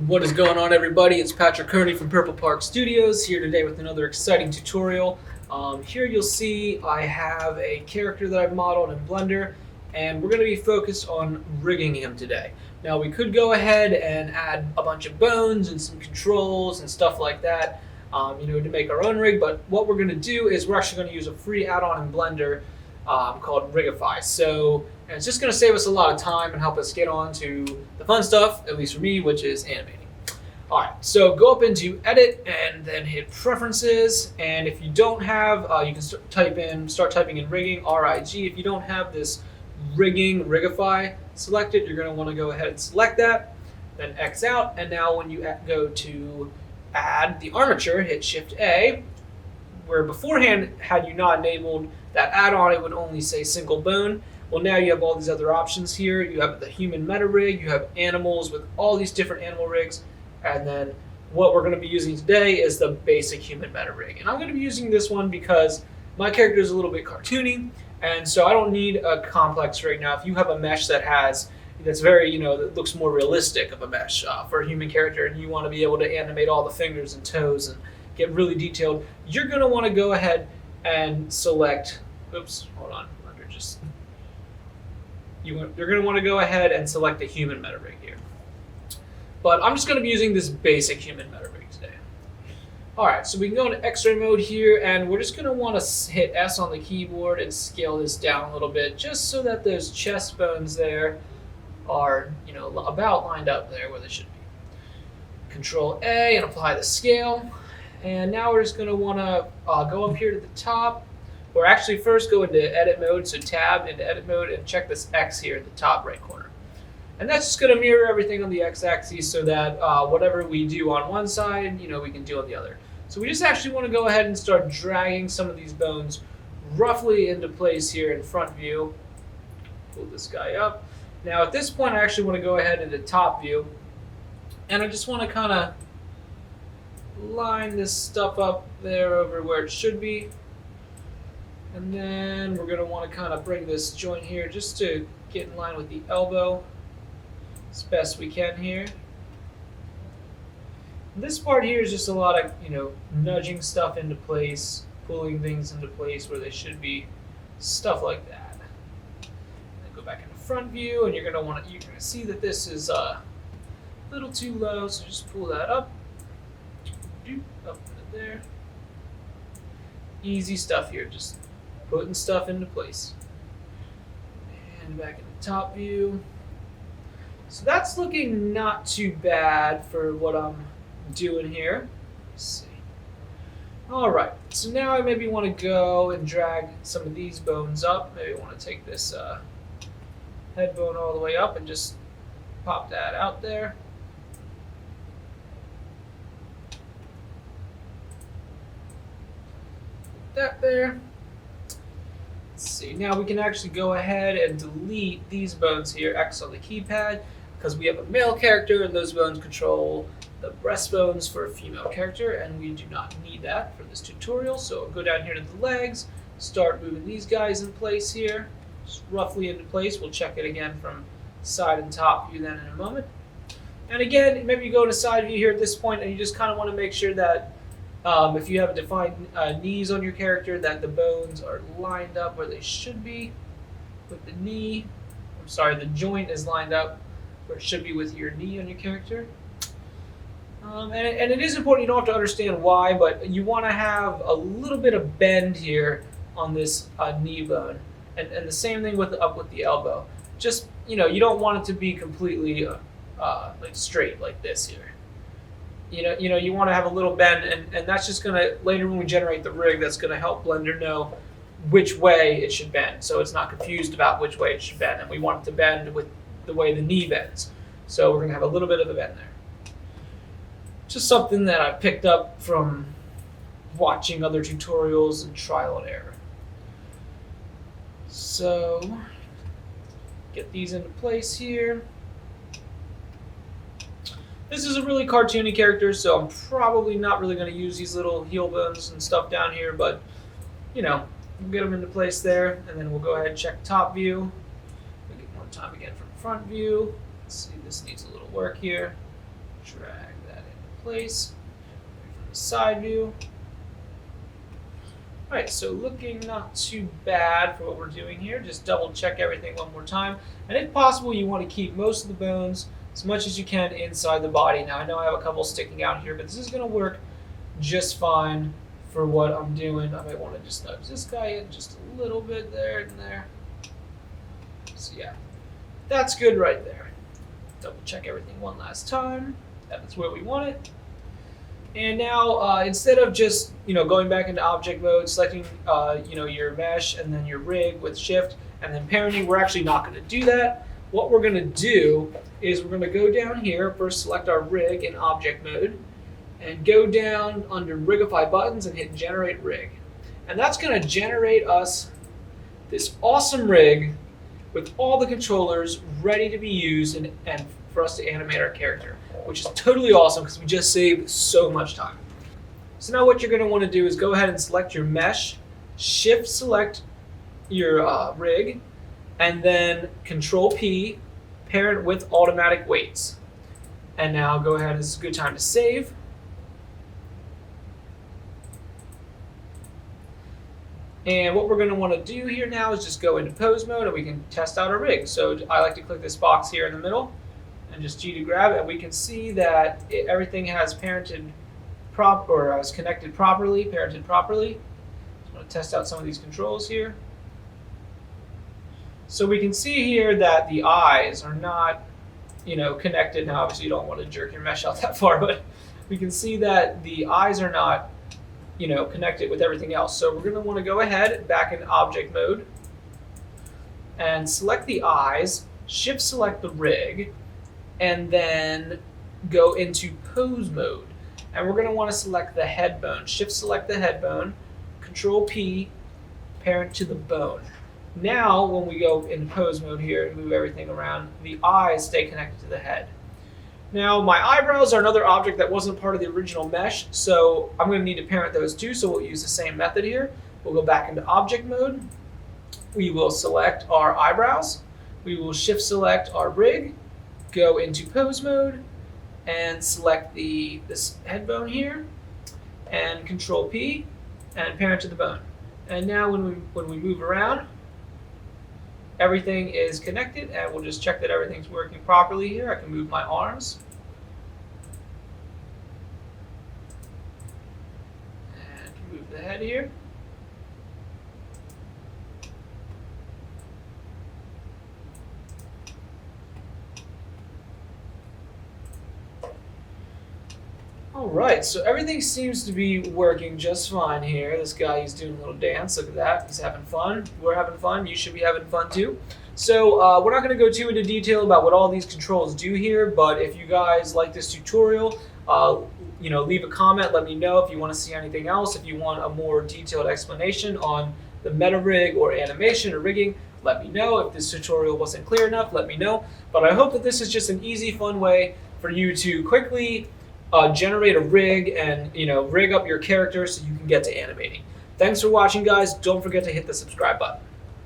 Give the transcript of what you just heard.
What is going on, everybody? It's Patrick Kearney from Purple Park Studios here today with another exciting tutorial. Here you'll see I have a character that I've modeled in Blender, and we're going to be focused on rigging him today. Now, we could go ahead and add a bunch of bones and some controls and stuff like that, to make our own rig, but what we're going to do is we're actually going to use a free add-on in Blender called Rigify. And it's just going to save us a lot of time and help us get on to the fun stuff, at least for me, which is animating. All right, so go up into Edit and then hit Preferences. And if you don't have, you can start typing in Rigging, R-I-G. If you don't have this Rigify selected, you're going to want to go ahead and select that, then X out. And now when you go to add the armature, hit Shift-A, where beforehand, had you not enabled that add-on, it would only say single bone. Well, now you have all these other options here. You have the human meta rig, you have animals with all these different animal rigs, and then what we're going to be using today is the basic human meta rig. And I'm going to be using this one because my character is a little bit cartoony, and so I don't need a complex right now. If you have a mesh that's very, that looks more realistic of a mesh for a human character, and you want to be able to animate all the fingers and toes and get really detailed, you're going to want to go ahead and select, you're going to want to go ahead and select the human meta rig here. But I'm just going to be using this basic human meta rig today. Alright, so we can go into X-ray mode here, and we're just going to want to hit S on the keyboard and scale this down a little bit, just so that those chest bones there are, about lined up there where they should be. Control A and apply the scale. And now we're just going to want to go up here to the top, or actually first go into edit mode, so tab into edit mode and check this X here at the top right corner. And that's just going to mirror everything on the X-axis so that whatever we do on one side, we can do on the other. So we just actually want to go ahead and start dragging some of these bones roughly into place here in front view. Pull this guy up. Now at this point I actually want to go ahead into top view, and I just want to kind of line this stuff up there over where it should be. And then we're going to want to kind of bring this joint here just to get in line with the elbow as best we can here. And this part here is just a lot of, nudging stuff into place, pulling things into place where they should be, stuff like that. And then go back into front view, and you're going to see that this is a little too low, so just pull that up. Up into there. Easy stuff here, just putting stuff into place. And back in the top view. So that's looking not too bad for what I'm doing here. Let's see. Alright, so now I maybe want to go and drag some of these bones up. Maybe I want to take this head bone all the way up and just pop that out there. That there. Let's see, now we can actually go ahead and delete these bones here, X on the keypad, because we have a male character and those bones control the breastbones for a female character, and we do not need that for this tutorial. So I'll go down here to the legs, start moving these guys in place here, just roughly into place. We'll check it again from side and top view then in a moment. And again, maybe you go to side view here at this point, and you just kind of want to make sure that if you have defined knees on your character, that the bones are lined up where they should be with the knee. The joint is lined up where it should be with your knee on your character. And it is important, you don't have to understand why, but you want to have a little bit of bend here on this knee bone. And the same thing up with the elbow. Just, you don't want it to be completely like straight like this here. You want to have a little bend, and that's just going to, later when we generate the rig, that's going to help Blender know which way it should bend, so it's not confused about which way it should bend, and we want it to bend with the way the knee bends. So we're going to have a little bit of a bend there. Just something that I picked up from watching other tutorials and trial and error. So get these into place here. This is a really cartoony character, so I'm probably not really going to use these little heel bones and stuff down here, but, we'll get them into place there, and then we'll go ahead and check top view. We'll get one time again from front view. Let's see, this needs a little work here. drag that into place. Side view. Alright, so looking not too bad for what we're doing here. Just double check everything one more time. And if possible, you want to keep most of the bones as much as you can inside the body. Now, I know I have a couple sticking out here, but this is going to work just fine for what I'm doing. I might want to just nudge this guy in just a little bit there and there. So yeah, that's good right there. Double check everything one last time. That's where we want it. And now, instead of just going back into object mode, selecting your mesh and then your rig with shift and then parenting, we're actually not going to do that. What we're going to do is we're going to go down here, first select our rig in object mode, and go down under Rigify buttons and hit generate rig. And that's going to generate us this awesome rig with all the controllers ready to be used and for us to animate our character, which is totally awesome because we just saved so much time. So now what you're going to want to do is go ahead and select your mesh, shift select your rig, and then Control P, parent with automatic weights. And now go ahead, this is a good time to save. And what we're going to want to do here now is just go into pose mode and we can test out our rig. So I like to click this box here in the middle and just G to grab it, and we can see that everything has parented is connected properly, parented properly. Just want to test out some of these controls here. So we can see here that the eyes are not, connected. Now, obviously, you don't want to jerk your mesh out that far, but we can see that the eyes are not, connected with everything else. So we're going to want to go ahead back in object mode and select the eyes, shift select the rig, and then go into pose mode. And we're going to want to select the head bone. Shift select the head bone, Control P, parent to the bone. Now, when we go into pose mode here and move everything around, the eyes stay connected to the head. Now, my eyebrows are another object that wasn't part of the original mesh, so I'm going to need to parent those too, so we'll use the same method here. We'll go back into object mode. We will select our eyebrows. We will shift select our rig, go into pose mode, and select this head bone here, and Control P, and parent to the bone. And now when we move around, everything is connected, and we'll just check that everything's working properly here. I can move my arms. And move the head here. Alright, so everything seems to be working just fine here. This guy, he's doing a little dance. Look at that. He's having fun. We're having fun. You should be having fun too. So we're not going to go too into detail about what all these controls do here, but if you guys like this tutorial, leave a comment. Let me know if you want to see anything else. If you want a more detailed explanation on the meta rig or animation or rigging, let me know. If this tutorial wasn't clear enough, let me know. But I hope that this is just an easy, fun way for you to quickly generate a rig and rig up your character so you can get to animating. Thanks for watching, guys. Don't forget to hit the subscribe button.